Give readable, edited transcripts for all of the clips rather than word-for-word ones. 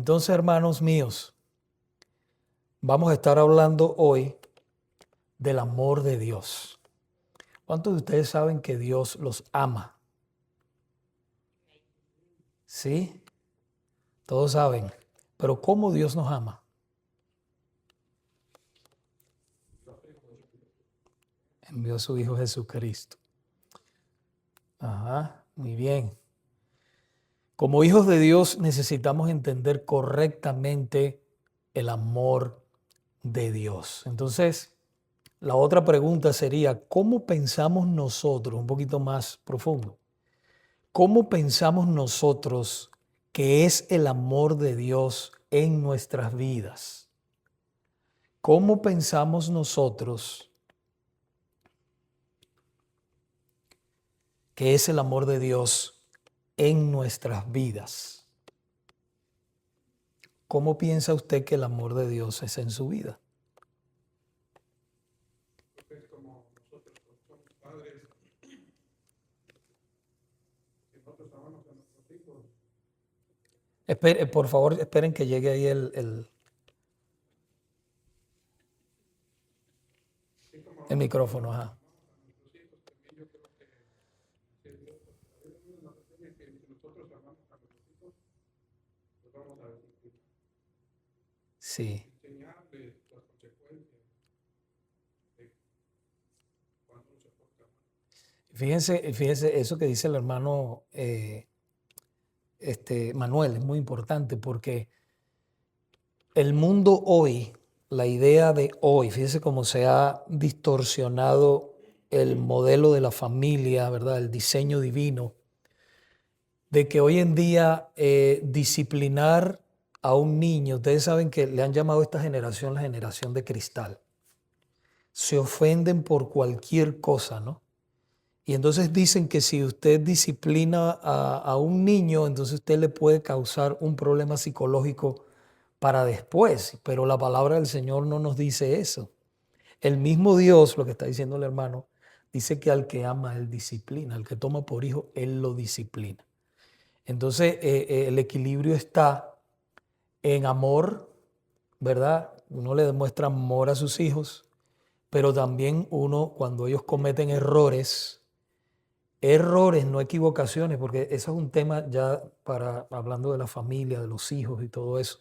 Entonces, hermanos míos, vamos a estar hablando hoy del amor de Dios. ¿Cuántos de ustedes saben que Dios los ama? ¿Sí? Todos saben. Pero ¿cómo Dios nos ama? Envió a su Hijo Jesucristo. Ajá, muy bien. Como hijos de Dios necesitamos entender correctamente el amor de Dios. Entonces, la otra pregunta sería, ¿cómo pensamos nosotros, un poquito más profundo, cómo pensamos nosotros que es el amor de Dios en nuestras vidas? ¿Cómo pensamos nosotros que es el amor de Dios en nuestras vidas? ¿Cómo piensa usted que el amor de Dios es en su vida? Como nosotros somos padres, si nosotros amamos a nuestros hijos, Por favor, esperen que llegue ahí así como el nosotros micrófono. Ajá. amamos a nuestros hijos, también yo creo que Dios, la Biblia misma nos enseña que si nosotros amamos a nuestros hijos, los vamos a disciplinar, Sí. enseñarles las consecuencias de cuando uno se porta mal. Fíjense, eso que dice el hermano Manuel es muy importante porque el mundo hoy, la idea de hoy, fíjense cómo se ha distorsionado el modelo de la familia, ¿verdad? El diseño divino, de que hoy en día disciplinar a un niño, ustedes saben que le han llamado a esta generación la generación de cristal. Se ofenden por cualquier cosa, ¿no? Y entonces dicen que si usted disciplina a un niño, entonces usted le puede causar un problema psicológico para después. Pero la palabra del Señor no nos dice eso. El mismo Dios, lo que está diciendo el hermano, dice que al que ama, Él disciplina. Al que toma por hijo, Él lo disciplina. Entonces el equilibrio está en amor, ¿verdad? Uno le demuestra amor a sus hijos, pero también uno, cuando ellos cometen errores, no equivocaciones, porque eso es un tema ya para hablando de la familia, de los hijos y todo eso.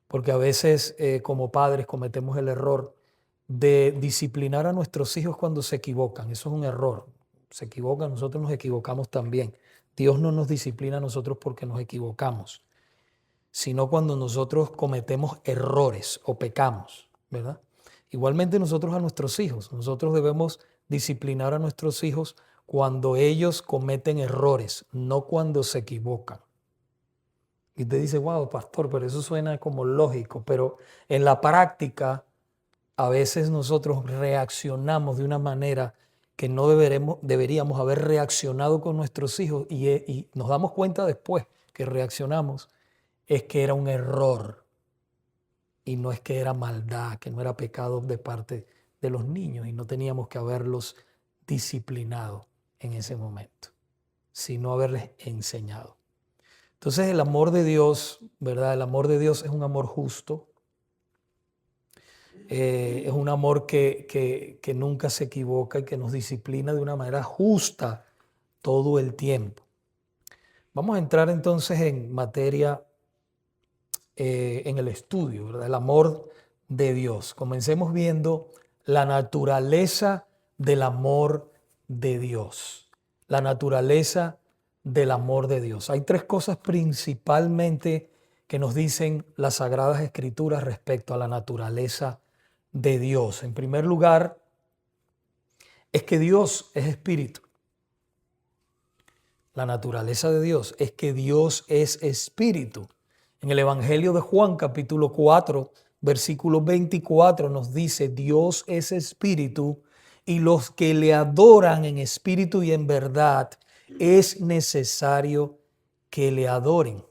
Porque a veces como padres cometemos el error de disciplinar a nuestros hijos cuando se equivocan. Eso es un error. Se equivocan, nosotros nos equivocamos también. Dios no nos disciplina a nosotros porque nos equivocamos, sino cuando nosotros cometemos errores o pecamos, ¿verdad? Igualmente nosotros a nuestros hijos, nosotros debemos disciplinar a nuestros hijos cuando ellos cometen errores, no cuando se equivocan. Y te dice, wow, pastor, pero eso suena como lógico, pero en la práctica a veces nosotros reaccionamos de una manera que no deberíamos haber reaccionado con nuestros hijos y nos damos cuenta después que reaccionamos es que era un error y no es que era maldad, que no era pecado de parte de los niños y no teníamos que haberlos disciplinado en ese momento, sino haberles enseñado. Entonces el amor de Dios, ¿verdad? El amor de Dios es un amor justo, es un amor que nunca se equivoca y que nos disciplina de una manera justa todo el tiempo. Vamos a entrar entonces en materia, en el estudio, ¿verdad? El amor de Dios. Comencemos viendo la naturaleza del amor de Dios. La naturaleza del amor de Dios. Hay tres cosas principalmente que nos dicen las Sagradas Escrituras respecto a la naturaleza de Dios. En primer lugar, es que Dios es espíritu. La naturaleza de Dios es que Dios es espíritu. En el Evangelio de Juan, capítulo 4, versículo 24, nos dice, Dios es espíritu y los que le adoran en espíritu y en verdad es necesario que le adoren.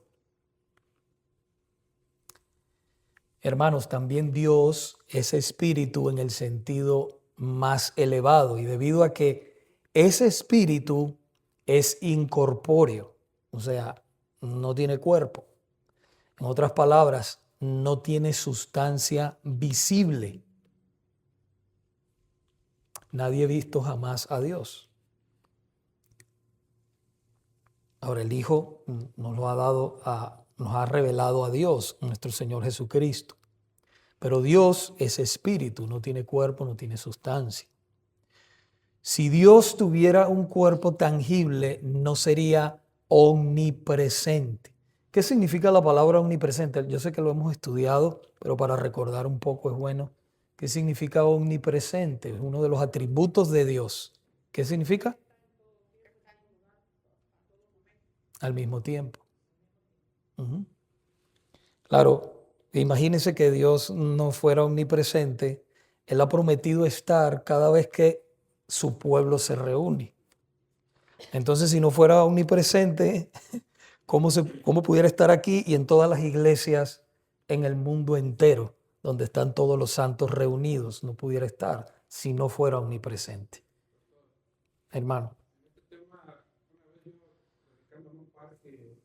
Hermanos, también Dios es espíritu en el sentido más elevado y debido a que ese espíritu es incorpóreo, o sea, no tiene cuerpo. En otras palabras, no tiene sustancia visible. Nadie ha visto jamás a Dios. Ahora el Hijo nos ha revelado a Dios, nuestro Señor Jesucristo. Pero Dios es espíritu, no tiene cuerpo, no tiene sustancia. Si Dios tuviera un cuerpo tangible, no sería omnipresente. ¿Qué significa la palabra omnipresente? Yo sé que lo hemos estudiado, pero para recordar un poco es bueno. ¿Qué significa omnipresente? Es uno de los atributos de Dios. ¿Qué significa? Al mismo tiempo. Uh-huh. Claro, imagínense que Dios no fuera omnipresente. Él ha prometido estar cada vez que su pueblo se reúne. Entonces, si no fuera omnipresente, ¿cómo pudiera estar aquí y en todas las iglesias en el mundo entero, donde están todos los santos reunidos? No pudiera estar si no fuera omnipresente. Hermano. En este tema, una vez yo predicando en un parque,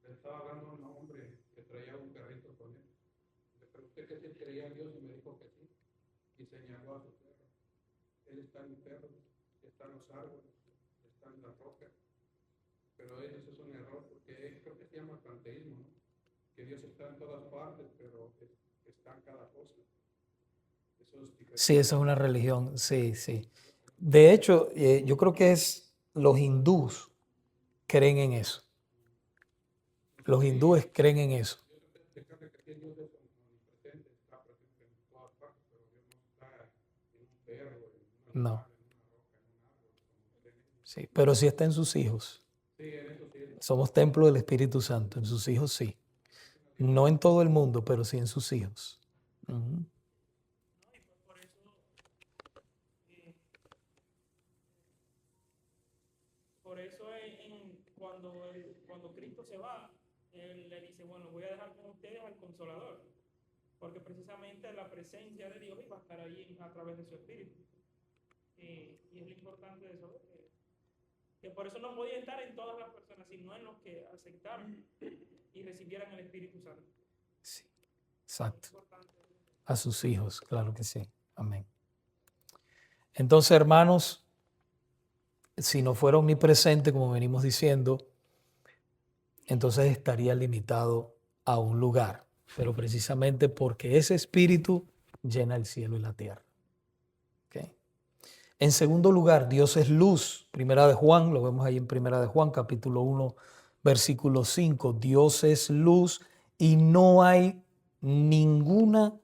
le estaba hablando a un hombre que traía un carrito con él. Le pregunté que si él creía en Dios y me dijo que sí. Y señaló a su perro. Él está en el perro, está en los árboles, está en la roca. Pero eso es un error porque creo que se llama panteísmo, ¿no? Que Dios está en todas partes, pero está en cada cosa. Eso es diferente. Sí, esa es una religión, sí, sí. De hecho, yo creo que los hindús creen en eso. Los hindúes creen en eso. Yo creo que aquí Dios es omnipresente, está presente en todas partes, pero Dios no está en un perro, en una No, roca, en un árbol, como creen ellos. sí, pero sí está en sus hijos. Sí, en eso sí. Somos templo del Espíritu Santo, en sus hijos sí. No en todo el mundo, pero sí en sus hijos. Ujú. Por eso cuando Cristo se va, Él le dice, bueno, voy a dejar con ustedes al Consolador, porque precisamente la presencia de Dios iba a estar ahí a través de su Espíritu. Y es lo importante de eso, que por eso no podía estar en todas las personas, sino en los que aceptaron y recibieran el Espíritu Santo. Sí, exacto. A sus hijos, claro que sí. Amén. Entonces, hermanos, si no fuera omnipresente, como venimos diciendo, entonces estaría limitado a un lugar, pero precisamente porque ese espíritu llena el cielo y la tierra. ¿Okay? En segundo lugar, Dios es luz. Primera de Juan, lo vemos ahí en Primera de Juan, capítulo 1, versículo 5. Dios es luz y no hay ninguna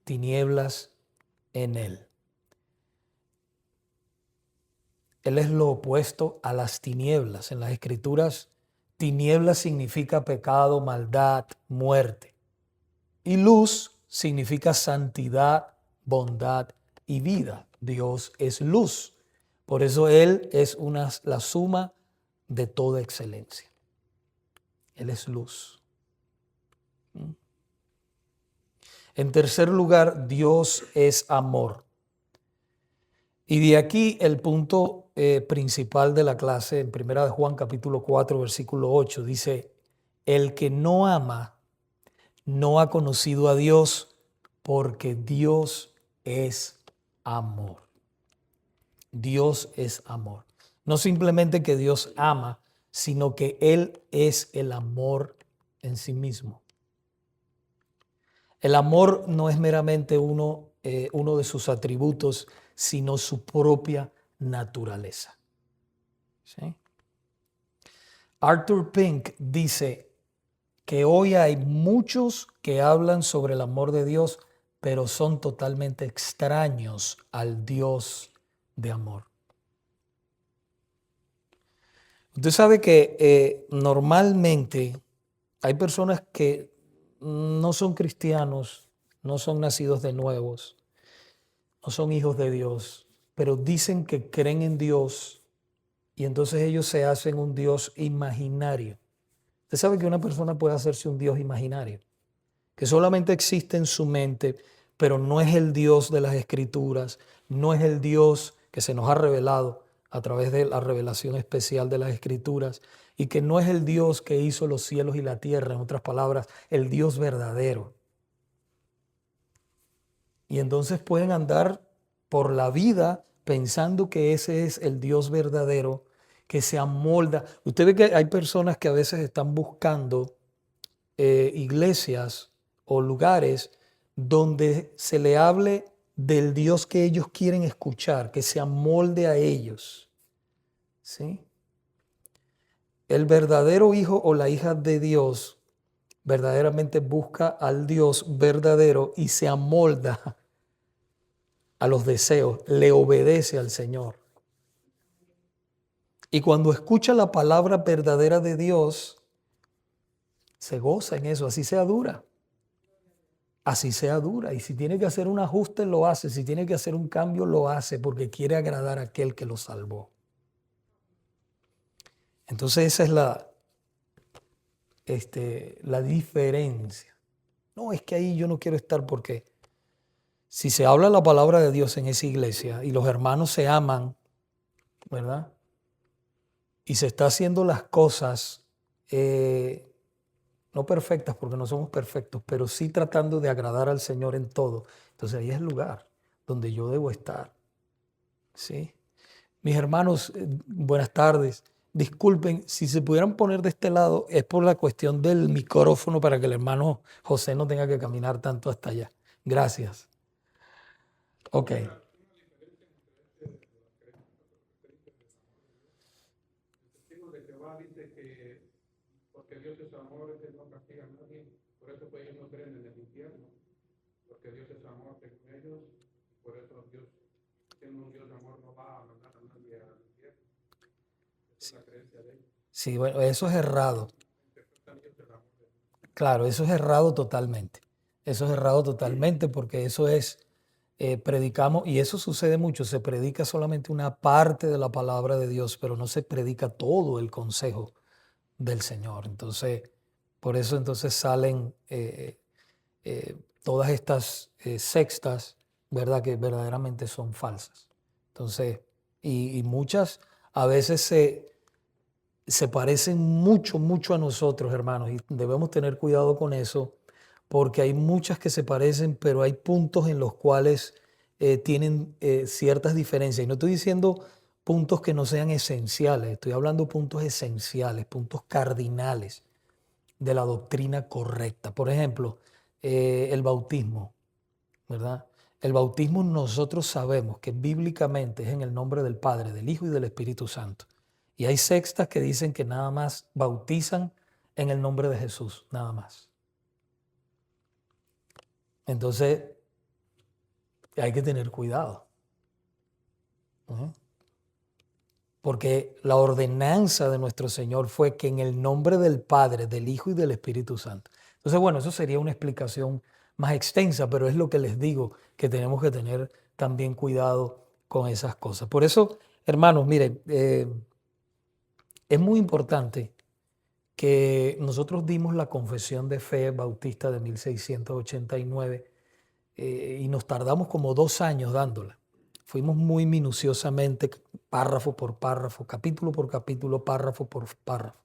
tinieblas en él. Él es lo opuesto a las tinieblas. En las Escrituras, tinieblas significa pecado, maldad, muerte. Y luz significa santidad, bondad y vida. Dios es luz. Por eso Él es la suma de toda excelencia. Él es luz. En tercer lugar, Dios es amor. Y de aquí el punto principal de la clase, en 1 de Juan capítulo 4, versículo 8, dice, el que no ama no ha conocido a Dios, porque Dios es amor. Dios es amor. No simplemente que Dios ama, sino que Él es el amor en sí mismo. El amor no es meramente uno de sus atributos, sino su propia naturaleza. ¿Sí? Arthur Pink dice que hoy hay muchos que hablan sobre el amor de Dios, pero son totalmente extraños al Dios de amor. Usted sabe que normalmente hay personas que no son cristianos, no son nacidos de nuevos, no son hijos de Dios, pero dicen que creen en Dios y entonces ellos se hacen un Dios imaginario. Usted sabe que una persona puede hacerse un Dios imaginario, que solamente existe en su mente, pero no es el Dios de las Escrituras, no es el Dios que se nos ha revelado, a través de la revelación especial de las Escrituras, y que no es el Dios que hizo los cielos y la tierra, en otras palabras, el Dios verdadero. Y entonces pueden andar por la vida pensando que ese es el Dios verdadero, que se amolda. Usted ve que hay personas que a veces están buscando iglesias o lugares donde se le hable del Dios que ellos quieren escuchar, que se amolde a ellos. ¿Sí? El verdadero hijo o la hija de Dios verdaderamente busca al Dios verdadero y se amolda a los deseos, le obedece al Señor. Y cuando escucha la palabra verdadera de Dios, se goza en eso, así sea dura. Así sea dura. Y si tiene que hacer un ajuste, lo hace. Si tiene que hacer un cambio, lo hace porque quiere agradar a aquel que lo salvó. Entonces esa es la diferencia. No, es que ahí yo no quiero estar porque si se habla la palabra de Dios en esa iglesia y los hermanos se aman, ¿verdad? Y se está haciendo las cosas no perfectas porque no somos perfectos, pero sí tratando de agradar al Señor en todo. Entonces ahí es el lugar donde yo debo estar. ¿Sí? Mis hermanos, buenas tardes. Disculpen, si se pudieran poner de este lado, es por la cuestión del micrófono para que el hermano José no tenga que caminar tanto hasta allá. Gracias. Ok. Testigo de Jehová dice que porque Dios es amor, Él no castiga a nadie. Por eso pues, ellos no creen en el infierno. Porque Dios es amor según ellos. Por eso Dios, siendo un Dios de amor, no va a mandar a nadie al infierno. Esa es la creencia de ellos. Sí, bueno, eso es errado. Interpretan ellos el amor de Dios. Claro, eso es errado totalmente. Eso es errado totalmente porque eso es, predicamos, y eso sucede mucho, se predica solamente una parte de la palabra de Dios, pero no se predica todo el consejo del Señor. Entonces, por eso entonces salen todas estas sextas, ¿verdad? Que verdaderamente son falsas. Entonces, y muchas a veces se parecen mucho a nosotros, hermanos, y debemos tener cuidado con eso, porque hay muchas que se parecen, pero hay puntos en los cuales tienen ciertas diferencias. Y no estoy diciendo puntos que no sean esenciales, estoy hablando puntos esenciales, puntos cardinales de la doctrina correcta. Por ejemplo, el bautismo, ¿verdad? El bautismo nosotros sabemos que bíblicamente es en el nombre del Padre, del Hijo y del Espíritu Santo. Y hay sextas que dicen que nada más bautizan en el nombre de Jesús, nada más. Entonces, hay que tener cuidado. Porque la ordenanza de nuestro Señor fue que en el nombre del Padre, del Hijo y del Espíritu Santo. Entonces, bueno, eso sería una explicación más extensa, pero es lo que les digo, que tenemos que tener también cuidado con esas cosas. Por eso, hermanos, miren, es muy importante que nosotros dimos la confesión de fe bautista de 1689 y nos tardamos como 2 años dándola. Fuimos muy minuciosamente, párrafo por párrafo, capítulo por capítulo, párrafo por párrafo.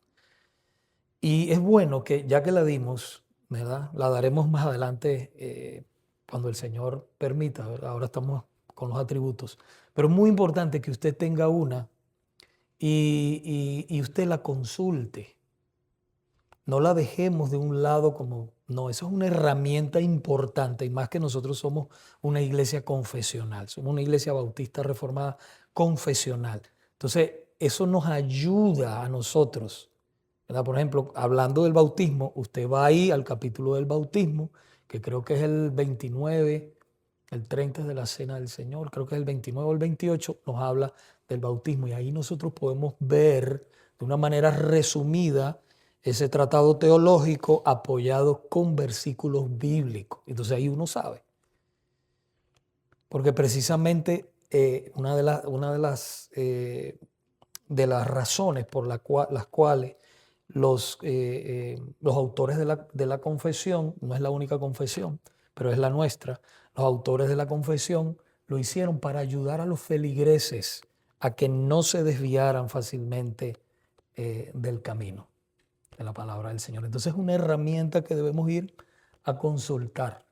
Y es bueno que ya que la dimos, ¿verdad? La daremos más adelante cuando el Señor permita, ¿verdad? Ahora estamos con los atributos. Pero es muy importante que usted tenga una y usted la consulte. No la dejemos de un lado como, no, eso es una herramienta importante y más que nosotros somos una iglesia confesional, somos una iglesia bautista reformada confesional. Entonces, eso nos ayuda a nosotros, ¿verdad? Por ejemplo, hablando del bautismo, usted va ahí al capítulo del bautismo, que creo que es el 29, el 30 de la Cena del Señor, creo que es el 29 o el 28, nos habla del bautismo y ahí nosotros podemos ver de una manera resumida ese tratado teológico apoyado con versículos bíblicos. Entonces ahí uno sabe. Porque precisamente una de las razones por las cuales los autores de la confesión, no es la única confesión, pero es la nuestra, los autores de la confesión lo hicieron para ayudar a los feligreses a que no se desviaran fácilmente del camino de la palabra del Señor. Entonces es una herramienta que debemos ir a consultar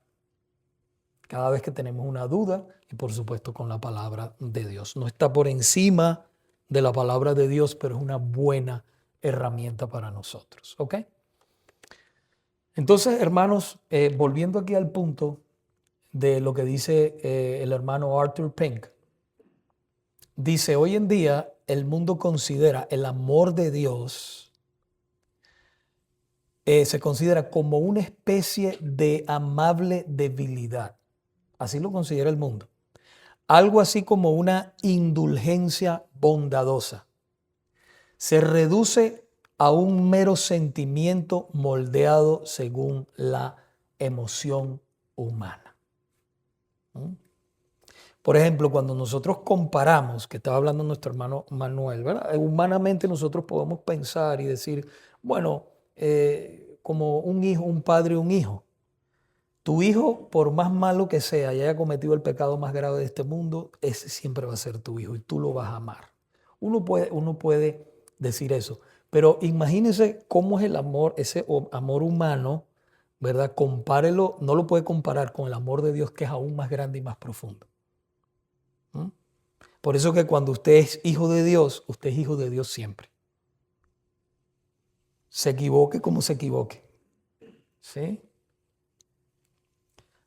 cada vez que tenemos una duda y por supuesto con la palabra de Dios. No está por encima de la palabra de Dios, pero es una buena herramienta para nosotros. ¿Ok? Entonces, hermanos, volviendo aquí al punto de lo que dice el hermano Arthur Pink, dice, hoy en día el mundo considera el amor de Dios, se considera como una especie de amable debilidad. Así lo considera el mundo. Algo así como una indulgencia bondadosa. Se reduce a un mero sentimiento moldeado según la emoción humana. Por ejemplo, cuando nosotros comparamos, que estaba hablando nuestro hermano Manuel, ¿verdad? Humanamente nosotros podemos pensar y decir, bueno, como un hijo, un padre, un hijo. Tu hijo, por más malo que sea y haya cometido el pecado más grave de este mundo, ese siempre va a ser tu hijo y tú lo vas a amar. Uno puede decir eso, pero imagínese cómo es el amor, ese amor humano, ¿verdad? Compárelo, no lo puede comparar con el amor de Dios, que es aún más grande y más profundo. ¿Mm? Por eso que cuando usted es hijo de Dios, usted es hijo de Dios siempre. Se equivoque como se equivoque. ¿Sí?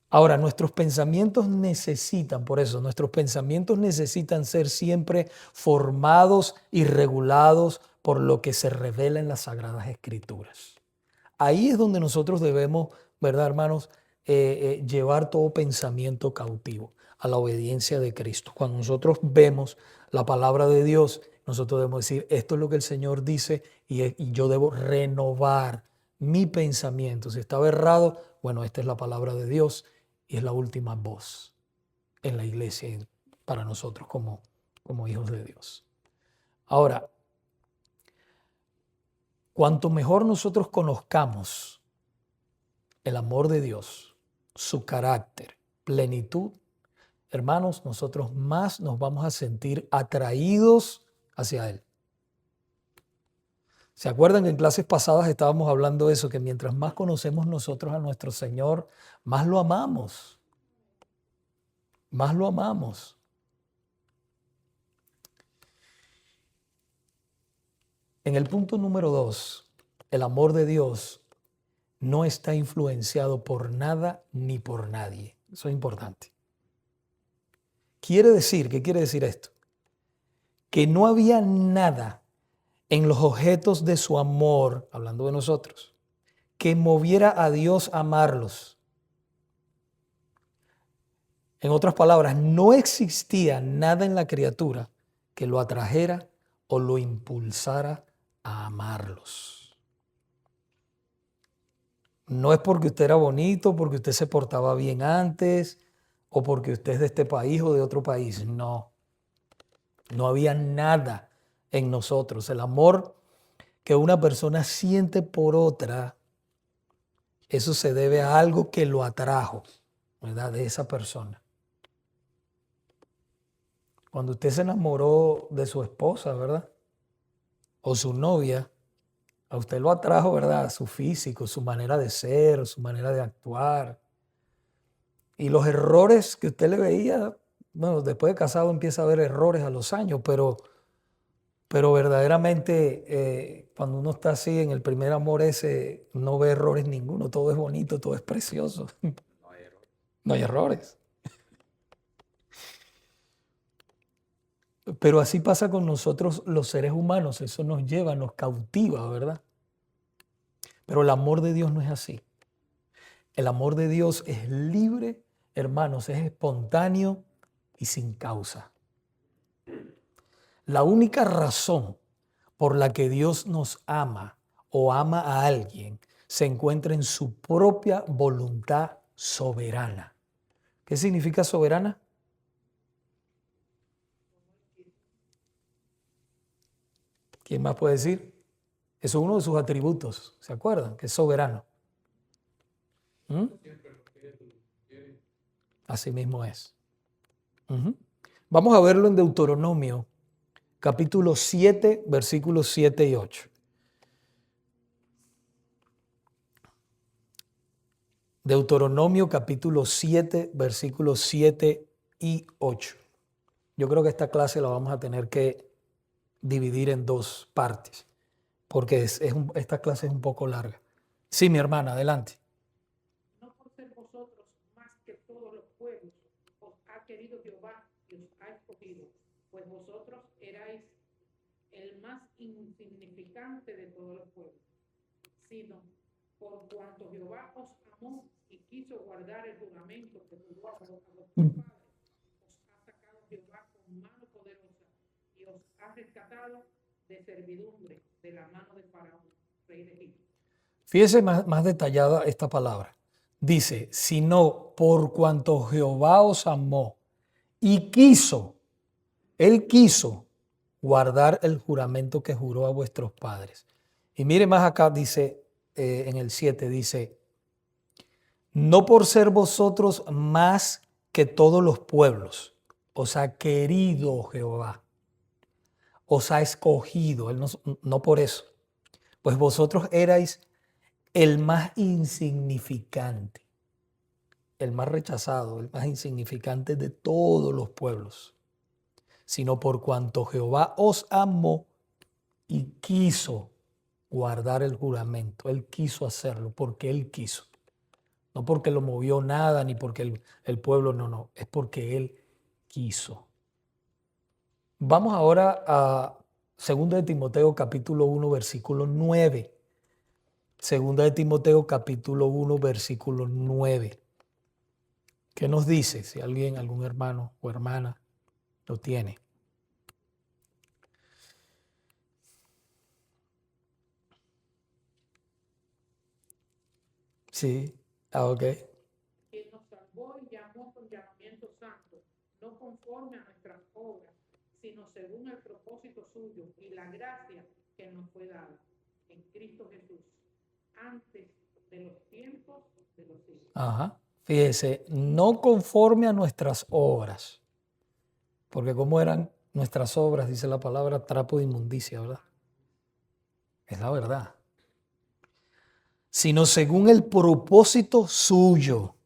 Ahora, nuestros pensamientos necesitan, por eso, nuestros pensamientos necesitan ser siempre formados y regulados por lo que se revela en las Sagradas Escrituras. Ahí es donde nosotros debemos, ¿verdad, hermanos? Llevar todo pensamiento cautivo a la obediencia de Cristo. Cuando nosotros vemos la palabra de Dios, nosotros debemos decir, esto es lo que el Señor dice y yo debo renovar mi pensamiento. Si estaba errado, bueno, esta es la palabra de Dios y es la última voz en la iglesia y para nosotros como hijos de Dios. Ahora, cuanto mejor nosotros conozcamos el amor de Dios, su carácter, plenitud, hermanos, nosotros más nos vamos a sentir atraídos hacia Él. ¿Se acuerdan que en clases pasadas estábamos hablando de eso? Que mientras más conocemos nosotros a nuestro Señor, más lo amamos. Más lo amamos. En el punto número 2, el amor de Dios no está influenciado por nada ni por nadie. Eso es importante. ¿Qué quiere decir esto? Que no había nada en los objetos de su amor, hablando de nosotros, que moviera a Dios a amarlos. En otras palabras, no existía nada en la criatura que lo atrajera o lo impulsara a amarlos. No es porque usted era bonito, porque usted se portaba bien antes, o porque usted es de este país o de otro país. No, no había nada en nosotros. El amor que una persona siente por otra, eso se debe a algo que lo atrajo, ¿verdad? De esa persona. Cuando usted se enamoró de su esposa, ¿verdad? O su novia, a usted lo atrajo, ¿verdad? Su físico, su manera de ser, su manera de actuar. Y los errores que usted le veía, bueno, después de casado empieza a ver errores a los años, pero verdaderamente cuando uno está así en el primer amor ese, no ve errores ninguno, todo es bonito, todo es precioso. No hay error. No hay errores. Pero así pasa con nosotros los seres humanos, eso nos lleva, nos cautiva, ¿verdad? Pero el amor de Dios no es así. El amor de Dios es libre, hermanos, es espontáneo y sin causa. La única razón por la que Dios nos ama o ama a alguien se encuentra en su propia voluntad soberana. ¿Qué significa soberana? ¿Quién más puede decir? Eso es uno de sus atributos, ¿se acuerdan? Que es soberano. Así mismo es. Vamos a verlo en Deuteronomio, capítulo 7, versículos 7 y 8. Deuteronomio capítulo 7, versículos 7 y 8. Yo creo que esta clase la vamos a tener que dividir en dos partes, porque esta clase es un poco larga. Sí, mi hermana, adelante. No por ser vosotros más que todos los pueblos, os ha querido Jehová y os ha escogido, pues vosotros erais el más insignificante de todos los pueblos, sino por cuanto Jehová os amó y quiso guardar el juramento que juró a vuestros padres, os ha sacado Jehová con mano poderosa y os ha rescatado de servidumbre de la mano de Faraón, rey de Egipto. Fíjese más detallada esta palabra. Dice, sino por cuanto Jehová os amó y quiso, él quiso guardar el juramento que juró a vuestros padres. Y mire más acá, dice, en el 7, dice, no por ser vosotros más que todos los pueblos, os ha querido Jehová, os ha escogido, él no por eso, pues vosotros erais el más insignificante, el más rechazado, el más insignificante de todos los pueblos, sino por cuanto Jehová os amó y quiso guardar el juramento. Él quiso hacerlo porque Él quiso. No porque lo movió nada, ni porque el pueblo, no. Es porque Él quiso. Vamos ahora a 2 de Timoteo capítulo 1, versículo 9. 2 de Timoteo capítulo 1, versículo 9. ¿Qué nos dice? Si alguien, algún hermano o hermana lo tiene. Sí, ok. Quien nos salvó y llamó con llamamiento santo, no conforme a nuestras obras, sino según el propósito suyo y la gracia que nos fue dada en Cristo Jesús, antes de los tiempos de los siglos. Ajá. Fíjese, no conforme a nuestras obras, porque como eran nuestras obras, dice la palabra, trapo de inmundicia, ¿verdad? Es la verdad. Sino según el propósito suyo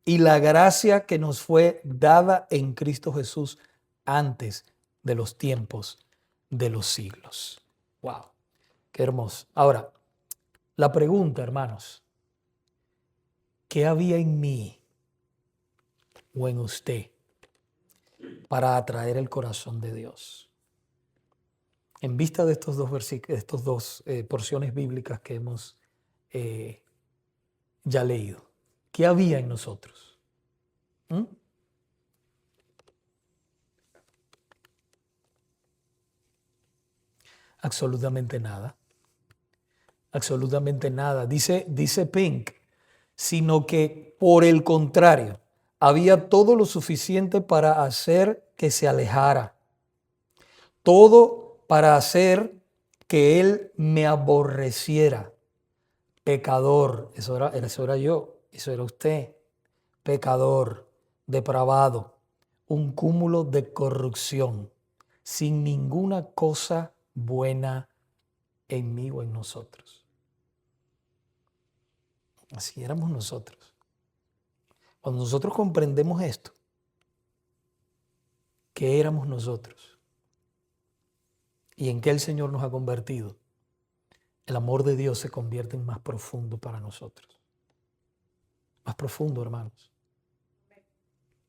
y la gracia que nos fue dada en Cristo Jesús antes de los tiempos de los siglos. ¡Wow! ¡Qué hermoso! Ahora, la pregunta, hermanos, ¿qué había en mí o en usted para atraer el corazón de Dios? En vista de estos dos versículos, estas dos porciones bíblicas que hemos ya leído, ¿qué había en nosotros? ¿Mm? Absolutamente nada. Absolutamente nada. Dice Pink, sino que por el contrario, había todo lo suficiente para hacer que se alejara. Todo para hacer que él me aborreciera. Pecador, eso era yo, eso era usted. Pecador, depravado, un cúmulo de corrupción, sin ninguna cosa buena en mí o en nosotros. Así éramos nosotros. Cuando nosotros comprendemos esto, ¿qué éramos nosotros? ¿Y en qué el Señor nos ha convertido? El amor de Dios se convierte en más profundo para nosotros. Más profundo, hermanos.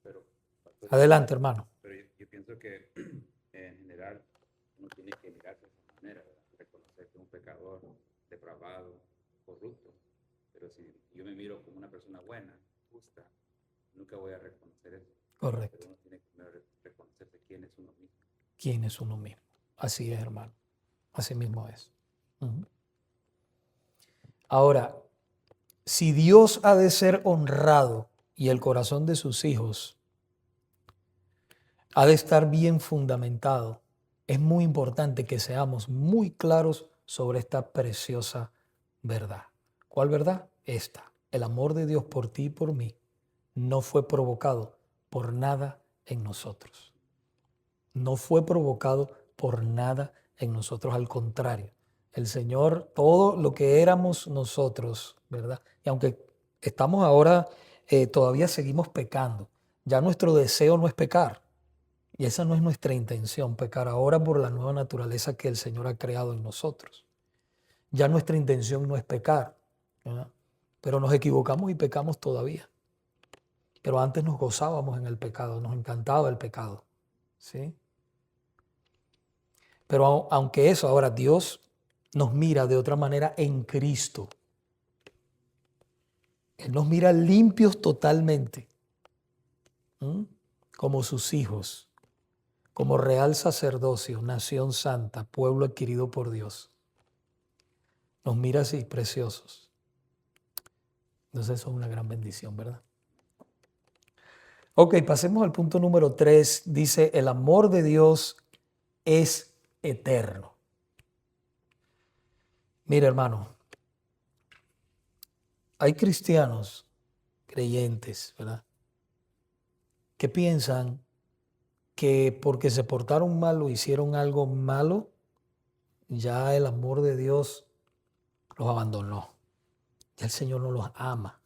Pero, Adelante, hermano. Pero yo pienso que en general uno tiene que mirarse de esa manera, ¿verdad? Reconocer que es un pecador, depravado, corrupto. Pero si yo me miro como una persona buena, justa, nunca voy a reconocer eso. Correcto. Pero uno tiene que primero reconocerse quién es uno mismo. ¿Quién es uno mismo? Así es, hermano. Así mismo es. Uh-huh. Ahora, si Dios ha de ser honrado y el corazón de sus hijos ha de estar bien fundamentado, es muy importante que seamos muy claros sobre esta preciosa verdad. ¿Cuál verdad? Esta. El amor de Dios por ti y por mí no fue provocado por nada en nosotros. No fue provocado por nada en nosotros, al contrario. El Señor, todo lo que éramos nosotros, ¿verdad? Y aunque estamos ahora, todavía seguimos pecando, ya nuestro deseo no es pecar. Y esa no es nuestra intención, pecar ahora por la nueva naturaleza que el Señor ha creado en nosotros. Ya nuestra intención no es pecar, ¿verdad? Pero nos equivocamos y pecamos todavía. Pero antes nos gozábamos en el pecado, nos encantaba el pecado, ¿sí? Pero aunque eso, ahora Dios nos mira de otra manera en Cristo. Él nos mira limpios totalmente, ¿m? Como sus hijos, como real sacerdocio, nación santa, pueblo adquirido por Dios. Nos mira así, preciosos. Entonces eso es una gran bendición, ¿verdad? Ok, pasemos al punto número 3. Dice, el amor de Dios es eterno. Mira, hermano, hay cristianos, creyentes, ¿verdad?, que piensan que porque se portaron mal o hicieron algo malo, ya el amor de Dios los abandonó. Ya el Señor no los ama.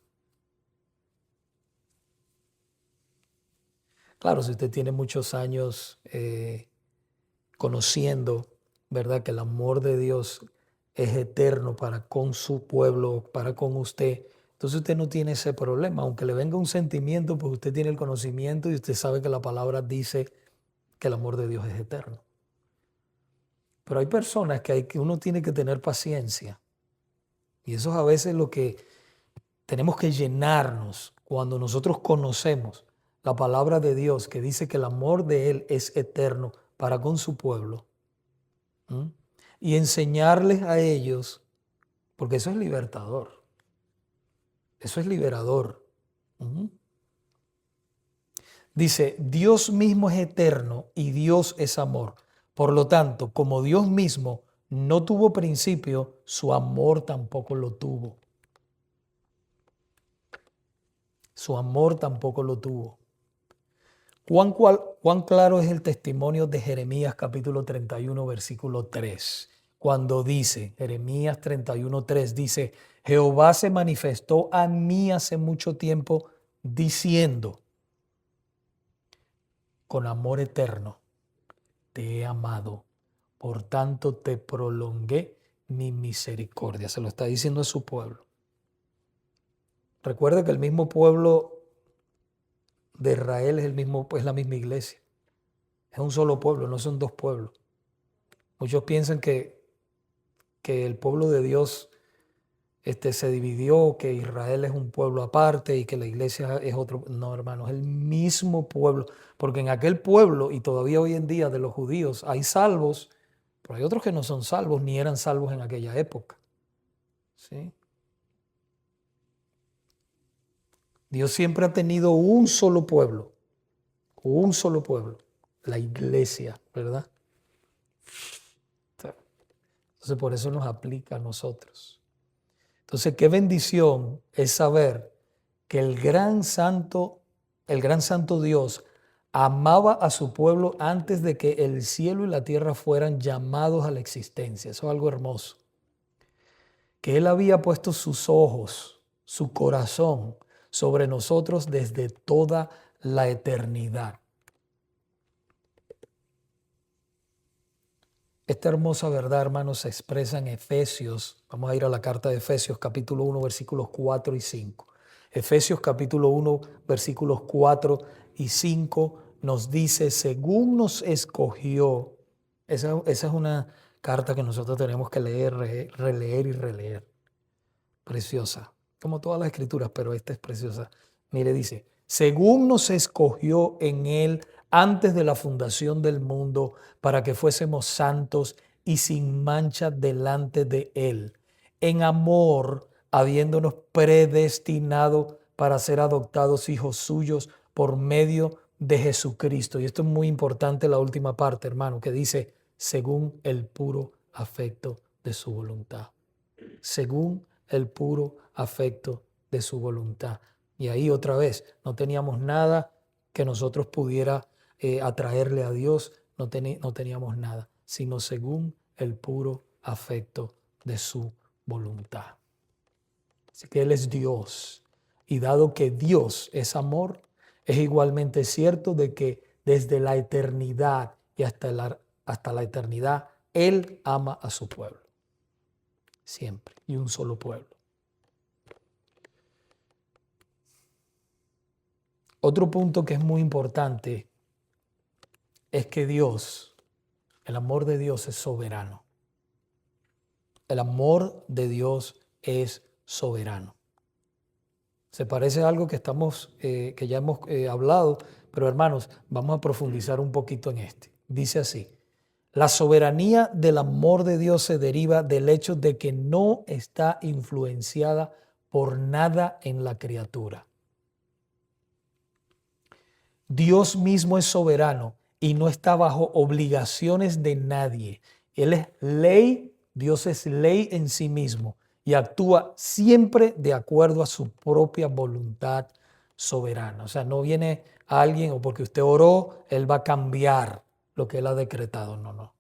Claro, si usted tiene muchos años conociendo, ¿verdad?, que el amor de Dios es eterno para con su pueblo, para con usted, entonces usted no tiene ese problema. Aunque le venga un sentimiento, pues usted tiene el conocimiento y usted sabe que la palabra dice que el amor de Dios es eterno. Pero hay personas que uno tiene que tener paciencia. Y eso es a veces lo que tenemos que llenarnos cuando nosotros conocemos la palabra de Dios que dice que el amor de Él es eterno para con su pueblo. ¿Mm? Y enseñarles a ellos, porque eso es libertador. Eso es liberador. ¿Mm? Dice, Dios mismo es eterno y Dios es amor. Por lo tanto, como Dios mismo no tuvo principio, su amor tampoco lo tuvo. Su amor tampoco lo tuvo. ¿Cuán claro es el testimonio de Jeremías capítulo 31, versículo 3? Cuando dice, Jeremías 31, 3, dice, Jehová se manifestó a mí hace mucho tiempo diciendo, con amor eterno te he amado, por tanto te prolongué mi misericordia. Se lo está diciendo a su pueblo. Recuerde que el mismo pueblo de Israel es la misma iglesia. Es un solo pueblo, no son dos pueblos. Muchos piensan que el pueblo de Dios se dividió, que Israel es un pueblo aparte y que la iglesia es otro. No, hermanos, es el mismo pueblo. Porque en aquel pueblo, y todavía hoy en día de los judíos, hay salvos, pero hay otros que no son salvos ni eran salvos en aquella época. ¿Sí? Dios siempre ha tenido un solo pueblo, la iglesia, ¿verdad? Entonces por eso nos aplica a nosotros. Entonces qué bendición es saber que el gran santo Dios amaba a su pueblo antes de que el cielo y la tierra fueran llamados a la existencia. Eso es algo hermoso. Que Él había puesto sus ojos, su corazón sobre nosotros desde toda la eternidad. Esta hermosa verdad, hermanos, se expresa en Efesios. Vamos a ir a la carta de Efesios, capítulo 1, versículos 4 y 5. Efesios, capítulo 1, versículos 4 y 5 nos dice, según nos escogió. Esa es una carta que nosotros tenemos que leer, releer y releer. Preciosa, como todas las escrituras, pero esta es preciosa. Mire, dice, según nos escogió en Él antes de la fundación del mundo, para que fuésemos santos y sin mancha delante de Él, en amor, habiéndonos predestinado para ser adoptados hijos suyos por medio de Jesucristo. Y esto es muy importante, la última parte, hermano, que dice, según el puro afecto de su voluntad. Según el puro afecto de su voluntad. Y ahí otra vez, no teníamos nada que nosotros pudiera atraerle a Dios, no teníamos nada. sino según el puro afecto de su voluntad. Así que Él es Dios. Y dado que Dios es amor, es igualmente cierto de que desde la eternidad y hasta la eternidad, Él ama a su pueblo. Siempre. Y un solo pueblo. Otro punto que es muy importante es que Dios, el amor de Dios es soberano. El amor de Dios es soberano. Se parece a algo que que ya hemos hablado, pero hermanos, vamos a profundizar un poquito en este. Dice así: la soberanía del amor de Dios se deriva del hecho de que no está influenciada por nada en la criatura. Dios mismo es soberano y no está bajo obligaciones de nadie. Él es ley, Dios es ley en sí mismo y actúa siempre de acuerdo a su propia voluntad soberana. O sea, no viene alguien o porque usted oró, Él va a cambiar lo que Él ha decretado. No, no.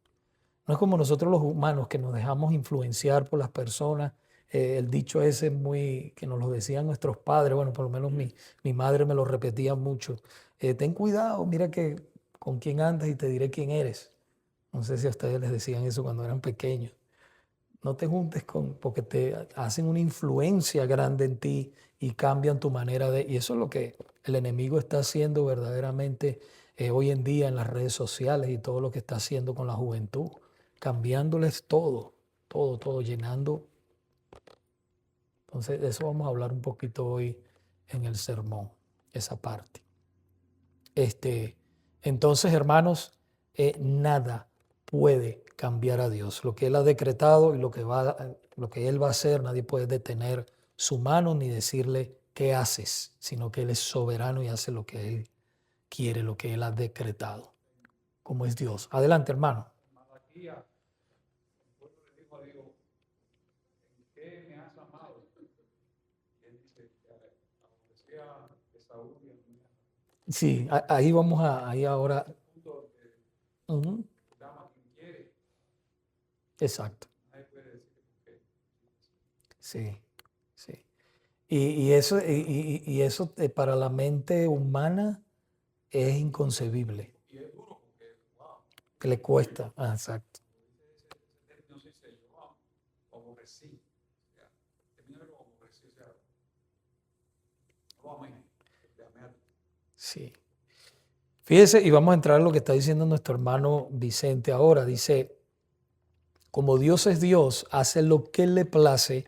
No es como nosotros los humanos que nos dejamos influenciar por las personas. El dicho ese muy que nos lo decían nuestros padres, bueno, por lo menos mi madre me lo repetía mucho. Ten cuidado, mira que con quién andas y te diré quién eres. No sé si a ustedes les decían eso cuando eran pequeños. No te juntes porque te hacen una influencia grande en ti y cambian tu manera de... Y eso es lo que el enemigo está haciendo verdaderamente hoy en día en las redes sociales y todo lo que está haciendo con la juventud, cambiándoles todo, llenando. Entonces de eso vamos a hablar un poquito hoy en el sermón, esa parte. Entonces, hermanos, nada puede cambiar a Dios. Lo que Él ha decretado y lo que Él va a hacer, nadie puede detener su mano ni decirle qué haces, sino que Él es soberano y hace lo que Él quiere, lo que Él ha decretado, como es Dios. Adelante, hermano. Malaquías, el pueblo le dijo a Dios, ¿en qué me has amado? Y él dice, aborrecía de Saúl y a mí. Sí, ahí vamos ahí ahora. Punto Uh-huh. llama a quien quiere. Exacto. Nadie puede decir que Sí, sí. Y eso para la mente humana es inconcebible. y es duro porque, wow, Que le cuesta. Ah, exacto. ese término se dice, yo aborrecí. O sea, termina de aborrecí, o sea, no lo amé, le amé a ti. Sí. Fíjese, y vamos a entrar en lo que está diciendo nuestro hermano Vicente ahora. Dice, como Dios es Dios, hace lo que le place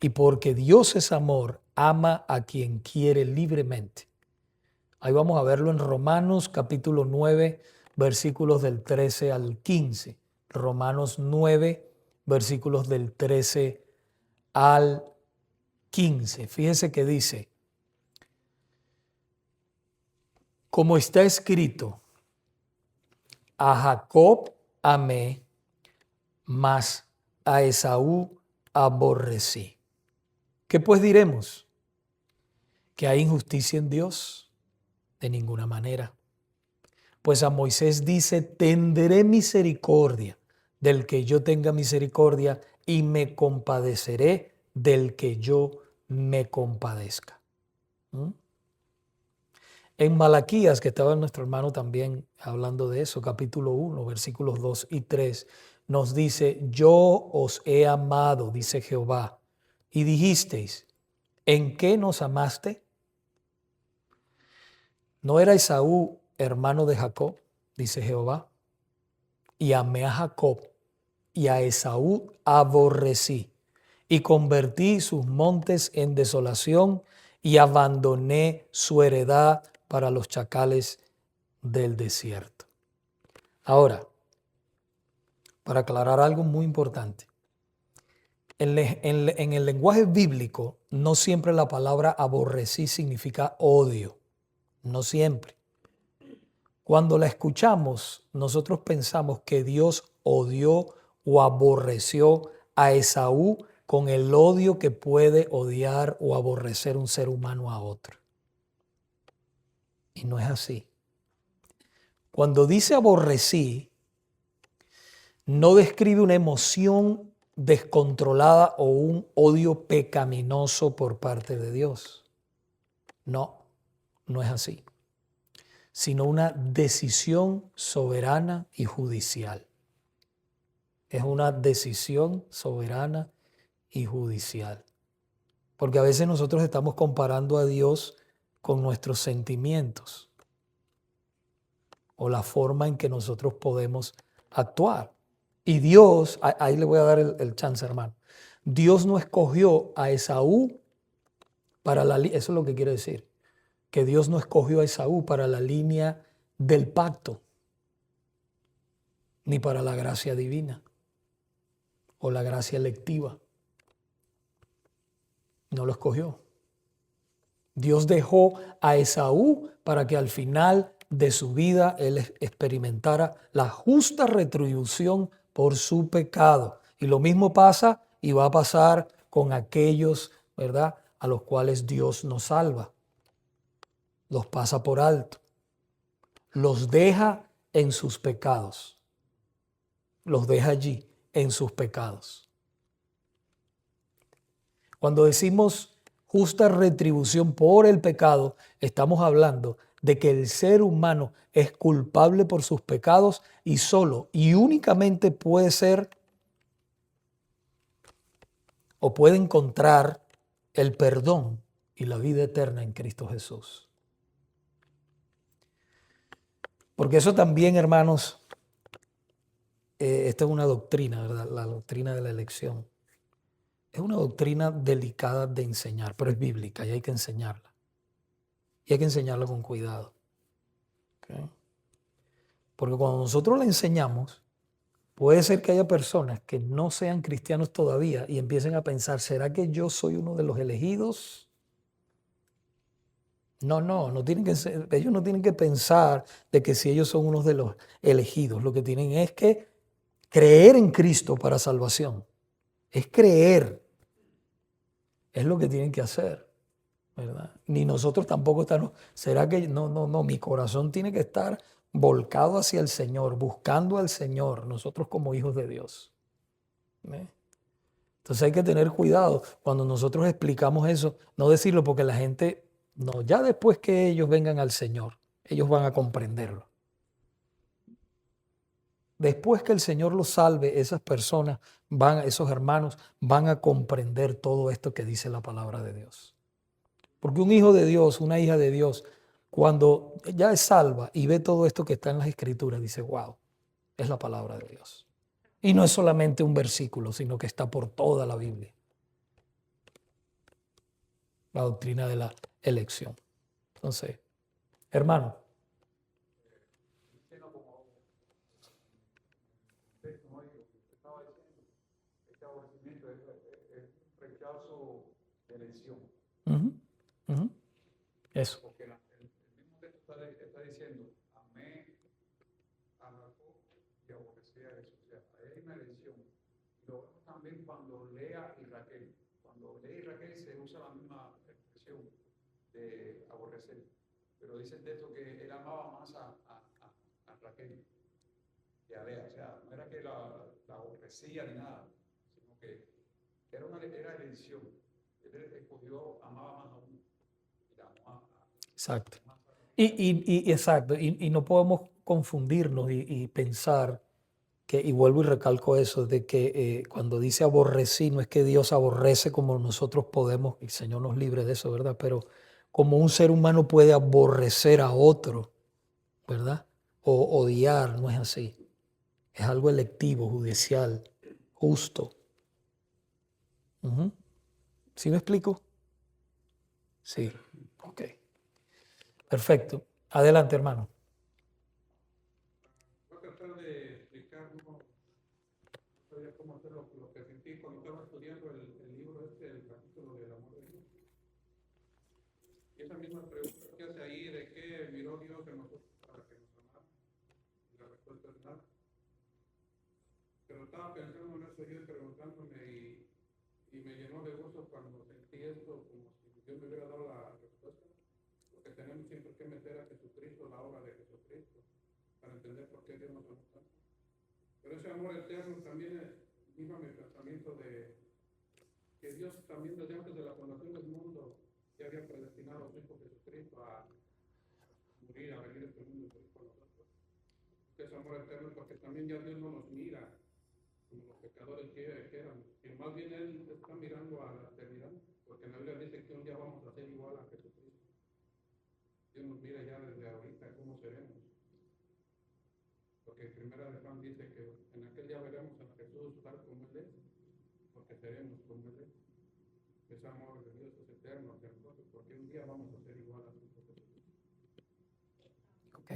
y porque Dios es amor, ama a quien quiere libremente. Ahí vamos a verlo en Romanos capítulo 9, versículos del 13 al 15. Romanos 9, versículos del 13 al 15. Fíjese que dice, como está escrito, a Jacob amé, mas a Esaú aborrecí. ¿Qué pues diremos? ¿Que hay injusticia en Dios? De ninguna manera. Pues a Moisés dice, tendré misericordia del que yo tenga misericordia y me compadeceré del que yo me compadezca. ¿Mm? En Malaquías, que estaba nuestro hermano también hablando de eso, capítulo 1, versículos 2 y 3, nos dice, yo os he amado, dice Jehová, y dijisteis, ¿en qué nos amaste? ¿No era Esaú hermano de Jacob? Dice Jehová, y amé a Jacob, y a Esaú aborrecí, y convertí sus montes en desolación, y abandoné su heredad para los chacales del desierto. Ahora, para aclarar algo muy importante, en el lenguaje bíblico no siempre la palabra aborrecí significa odio, no siempre. Cuando la escuchamos, nosotros pensamos que Dios odió o aborreció a Esaú con el odio que puede odiar o aborrecer un ser humano a otro. Y no es así. Cuando dice aborrecí, no describe una emoción descontrolada o un odio pecaminoso por parte de Dios. No, no es así, sino una decisión soberana y judicial. Es una decisión soberana y judicial. Porque a veces nosotros estamos comparando a Dios con nuestros sentimientos o la forma en que nosotros podemos actuar. Y Dios, ahí le voy a dar el chance, hermano. Dios no escogió a Esaú para eso es lo que quiere decir, que Dios no escogió a Esaú para la línea del pacto, ni para la gracia divina o la gracia electiva. No lo escogió. Dios dejó a Esaú para que al final de su vida él experimentara la justa retribución por su pecado. Y lo mismo pasa y va a pasar con aquellos, ¿verdad?, a los cuales Dios nos salva. Los pasa por alto. Los deja en sus pecados. Los deja allí en sus pecados. Cuando decimos justa retribución por el pecado, estamos hablando de que el ser humano es culpable por sus pecados y solo y únicamente puede ser o puede encontrar el perdón y la vida eterna en Cristo Jesús. Porque eso también, hermanos, esta es una doctrina, ¿verdad? La doctrina de la elección. Es una doctrina delicada de enseñar, pero es bíblica y hay que enseñarla. Y hay que enseñarla con cuidado. ¿Okay? Porque cuando nosotros la enseñamos, puede ser que haya personas que no sean cristianos todavía y empiecen a pensar, ¿será que yo soy uno de los elegidos? No tienen que ser, ellos no tienen que pensar de que si ellos son unos de los elegidos. Lo que tienen es que creer en Cristo para salvación. Es creer. Es lo que tienen que hacer, ¿verdad? Ni nosotros tampoco estamos, ¿será que no, mi corazón tiene que estar volcado hacia el Señor, buscando al Señor, nosotros como hijos de Dios? ¿Ve? Entonces hay que tener cuidado cuando nosotros explicamos eso, no decirlo porque la gente, no, ya después que ellos vengan al Señor, ellos van a comprenderlo. Después que el Señor los salve, esas personas esos hermanos van a comprender todo esto que dice la palabra de Dios. Porque un hijo de Dios, una hija de Dios, cuando ya es salva y ve todo esto que está en las Escrituras, dice, wow, es la palabra de Dios. Y no es solamente un versículo, sino que está por toda la Biblia. La doctrina de la elección. Entonces, hermano. Rechazo de elección. Eso. Porque el mismo texto está diciendo, amé a Jacob y aborrecí a Jesús. O sea, ahí hay una elección. Y lo vemos también cuando Lea y Raquel. Cuando Lea y Raquel se usa la misma expresión de aborrecer. Pero dice el texto que él amaba más a Raquel que a Lea. O sea, no era que la aborrecía ni nada, sino que era elección. Él escogió, amaba más a uno. Exacto. Exacto. Y no podemos confundirnos y pensar que, y vuelvo y recalco eso, de que cuando dice aborrecí, no es que Dios aborrece como nosotros podemos, y el Señor nos libre de eso, ¿verdad? Pero como un ser humano puede aborrecer a otro, ¿verdad? O odiar, no es así. Es algo electivo, judicial, justo. ¿Sí me explico? Sí. Ok. Perfecto. Adelante, hermano. Voy a tratar de explicar cómo hacer lo que sentí cuando estaba estudiando el libro el capítulo del amor de Dios. Y esa misma pregunta que hace ahí de qué miró Dios en nosotros para que nos amara. Y la respuesta es nada. Pero estaba pensando en eso yo preguntándome y me llenó de gozo cuando sentí esto como si Dios me hubiera dado la respuesta. Porque tenemos siempre que meter a Jesucristo, la obra de Jesucristo, para entender por qué Dios nos ama tanto. Pero ese amor eterno también viva mi pensamiento de que Dios también desde antes de la fundación del mundo ya había predestinado a su Hijo Jesucristo a morir, a venir a este mundo y morir por nosotros. Que es amor eterno porque también ya Dios no nos mira como los pecadores que éramos, que más bien Él está mirando a la eternidad, porque en la Biblia dice que un día vamos a ser igual a Jesucristo. Dios nos mira ya desde ahorita cómo seremos. Porque en primera de Juan dice que en aquel día veremos a Jesús tal como Él es, porque seremos como Él es. Ese amor de Dios es eterno hacia nosotros, porque un día vamos a ser igual a Jesús. ¿Ok?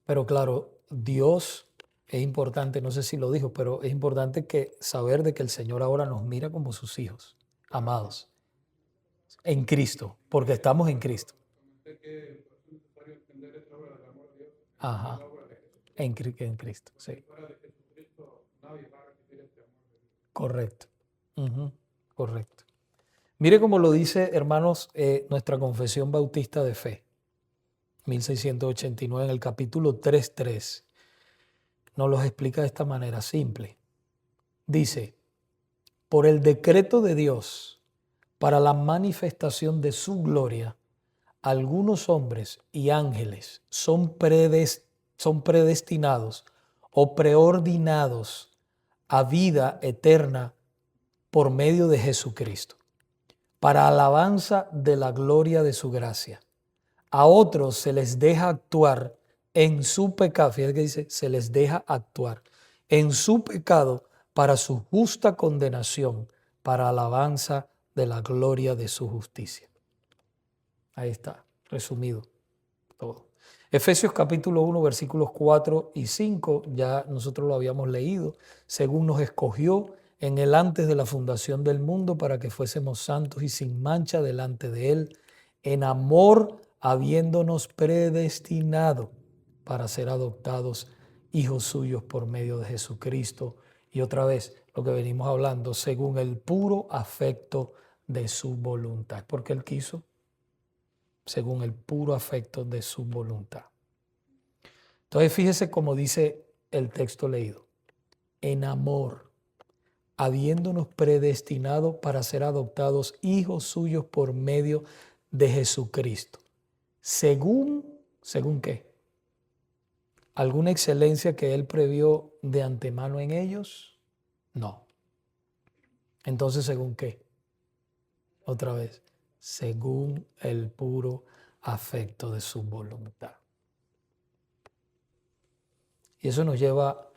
Pero claro, Dios es importante, no sé si lo dijo, pero es importante que saber de que el Señor ahora nos mira como sus hijos, amados, en Cristo, porque estamos en Cristo. Comenté que es necesario entender esta obra del amor de Dios, Ajá, la obra de Jesús. en Cristo, sí, Fuera de Jesucristo nadie va a recibir este amor de Dios. correcto. Ujú, correcto. Mire cómo lo dice, hermanos, nuestra Confesión Bautista de Fe, 1689, en el capítulo 3.3. Nos los explica de esta manera simple. Dice, por el decreto de Dios, para la manifestación de su gloria, algunos hombres y ángeles son predestinados o preordinados a vida eterna por medio de Jesucristo, para alabanza de la gloria de su gracia. A otros se les deja actuar en su pecado, fíjate que dice, se les deja actuar en su pecado para su justa condenación, para alabanza de la gloria de su justicia. Ahí está, resumido todo. Efesios capítulo 1, versículos 4 y 5, ya nosotros lo habíamos leído, según nos escogió en él antes de la fundación del mundo para que fuésemos santos y sin mancha delante de él, en amor habiéndonos predestinado para ser adoptados hijos suyos por medio de Jesucristo. Y otra vez, lo que venimos hablando, según el puro afecto de su voluntad, porque él quiso, según el puro afecto de su voluntad. Entonces fíjese cómo dice el texto leído, en amor, habiéndonos predestinado para ser adoptados hijos suyos por medio de Jesucristo. ¿Según qué? ¿Alguna excelencia que él previó de antemano en ellos? No. Entonces, ¿según qué? Otra vez, según el puro afecto de su voluntad. Y eso nos lleva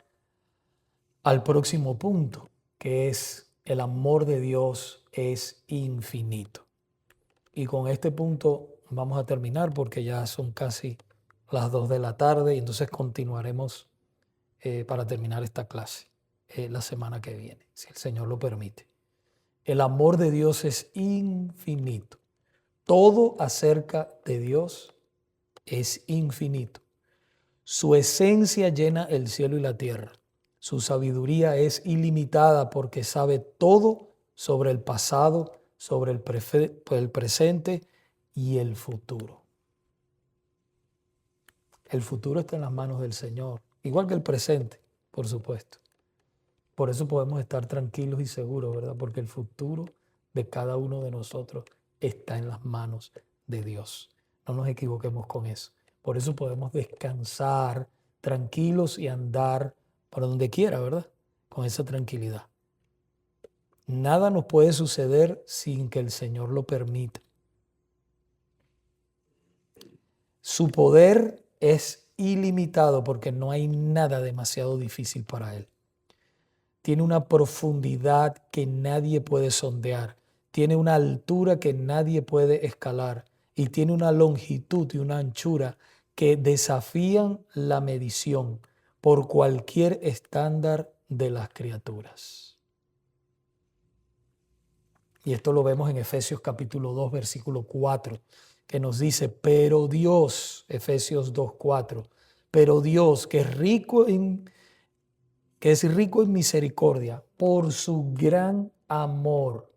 al próximo punto, que es el amor de Dios es infinito. Y con este punto vamos a terminar porque ya son casi las 2 de la tarde y entonces continuaremos para terminar esta clase la semana que viene, si el Señor lo permite. El amor de Dios es infinito. Todo acerca de Dios es infinito. Su esencia llena el cielo y la tierra. Su sabiduría es ilimitada porque sabe todo sobre el pasado, sobre el presente y el futuro. El futuro está en las manos del Señor, igual que el presente, por supuesto. Por eso podemos estar tranquilos y seguros, ¿verdad? Porque el futuro de cada uno de nosotros está en las manos de Dios. No nos equivoquemos con eso. Por eso podemos descansar tranquilos y andar por donde quiera, ¿verdad? Con esa tranquilidad. Nada nos puede suceder sin que el Señor lo permita. Su poder es ilimitado porque no hay nada demasiado difícil para Él. Tiene una profundidad que nadie puede sondear. Tiene una altura que nadie puede escalar. Y tiene una longitud y una anchura que desafían la medición por cualquier estándar de las criaturas. Y esto lo vemos en Efesios capítulo 2, versículo 4, que nos dice, pero Dios, Efesios 2, 4, pero Dios, que es rico en misericordia, por su gran amor,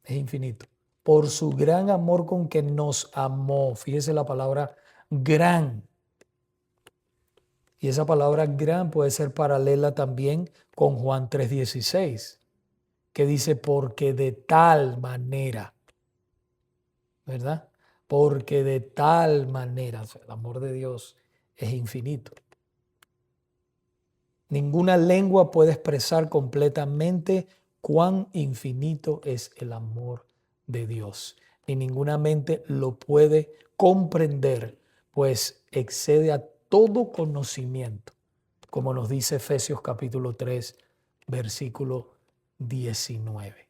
es infinito, por su gran amor con que nos amó. Fíjese la palabra gran. Y esa palabra gran puede ser paralela también con Juan 3:16, que dice porque de tal manera, ¿verdad? Porque de tal manera, o sea, el amor de Dios es infinito. Ninguna lengua puede expresar completamente cuán infinito es el amor de Dios. Ni ninguna mente lo puede comprender, pues excede a todo conocimiento, como nos dice Efesios capítulo 3, versículo 19.